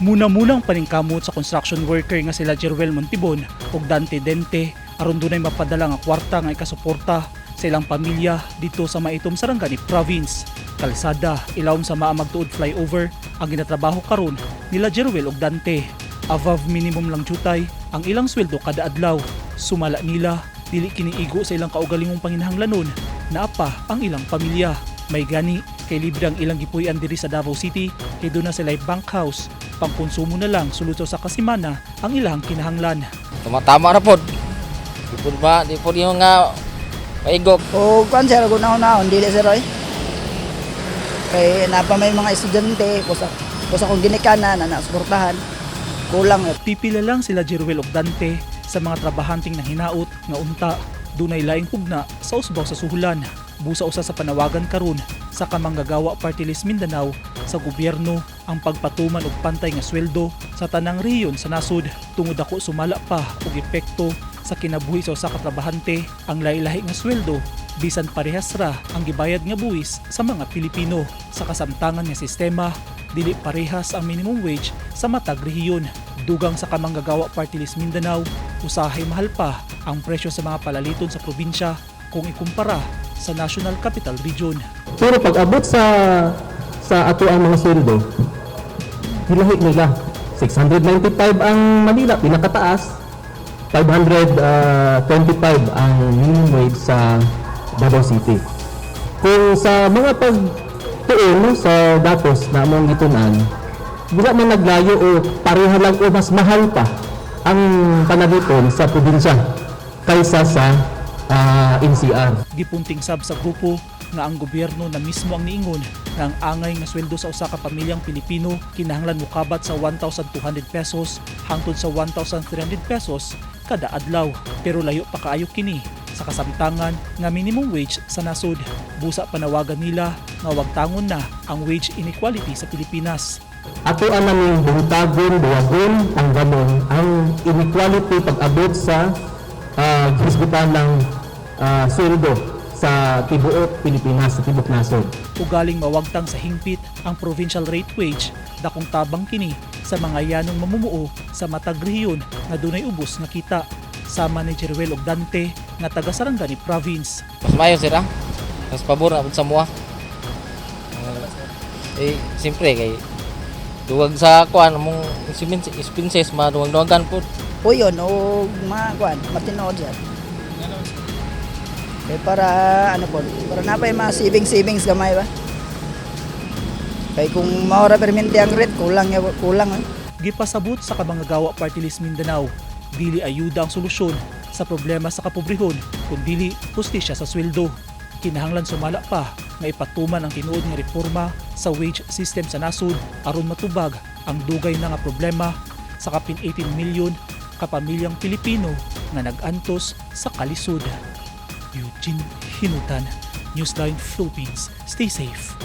Muna-munang paningkamot sa construction worker nga sila Jerwel Montibon ug Dante Dente aron dunay mapadala nga kwarta nga ikasuporta sa ilang pamilya dito sa Maitom, Sarangani Province. Kalsada, ilawom sa maamagtuod flyover ang ginatrabaho karon nila Jerwel ug Dante. Above minimum lang jutay ang ilang sweldo kada adlaw. Sumala nila dili kiniigo sa ilang kaugalingong panginahanglanon na apa ang ilang pamilya. May gani kay libre ang ilang gipuy-an diri sa Davao City kay doon na sila bank house. Pangkonsumo na lang sulod sa kasimana ang ilang kinahanglan. Tama na pod. Di pod yung nga paigop. O kuan sir, guna-unahon dili sir oy. Kay napa may mga estudyante kusa kung ginikana na suportahan. Kulang. Pipila lang sila Jerwel ug Dante sa mga trabahanting nang hinaot nga unta dunay laing hugna sa usbaw sa suhulan. Busa usa sa panawagan karon sa Kamanggagawa Party List Mindanao sa gobyerno ang pagpatuman og pantay nga sweldo sa tanang rehiyon sa nasud. Tungod ako sumala pa og epekto sa kinabuhi sa usa ka trabahante ang lahi-lahi nga sweldo bisan parehas ra ang gibayad nga buwis sa mga Pilipino. Sa kasamtangan nga sistema dili parehas ang minimum wage sa matag rehiyon. Dugang sa Kamanggagawa Party List Mindanao, usahay mahal pa ang presyo sa mga palaliton sa probinsya kung ikumpara sa National Capital Region. Pero pag abot sa ato ang mga sweldo, hilahi nila. 695 ang Manila, pinakataas. 525 ang minimum wage sa Davao City. Kung sa mga pagtuon sa datos na among gitunan, wala man naglayo o pareha lang o mas mahal pa ang panaliton sa probinsya kaysa sa NCR. Gipunting sab sa grupo nga ang gobyerno na mismo ang niingon nga ang angay nga sweldo sa usa ka pamilyang Pilipino kinahanglan mokabat sa 1,200 pesos hangtod sa 1,300 pesos kada adlaw. Pero layo pa kaayo kini sa kasamtangan nga minimum wage sa nasud. Busa panawagan nila nga wag tangon na ang wage inequality sa Pilipinas. Ato ang naming buhutagon, buwagon, ang gamon, ang inequality pag-abot sa gisgutan ng sweldo sa tibuok Pilipinas, sa tibok nasod. Ugaling mawagtang sa hingpit ang provincial rate wage, dakong tabang kini sa mga yanong mamumuo sa matag rehiyon nga dunay ubos nga kita. Sama ni Jerwel ug Dante nga taga Sarangani Province. Mas mayo sila. Mas pabor na sa mua. Siyempre kay duwag sa kuan mong expenses maduwag-duwagan po. O yun, o mga kuan, matinood sir. Kaya para ano po, para napay mga savings gamay ba? Kaya kung maura permente ang rate, kulang. Gipasabot sa Kamanggagawa Party List Mindanao, dili ayuda ang solusyon sa problema sa kapobrehon, kundi hustisya sa sweldo. Kinahanglan sumala pa nga ipatuman ang tinuod nga reforma sa wage system sa nasud aron matubag ang dugay na nga problema sa kapin 18 milyon kapamilyang Pilipino nga nag-antos sa kalisod. Eugene Hinutan, Newsline Philippines. Stay safe.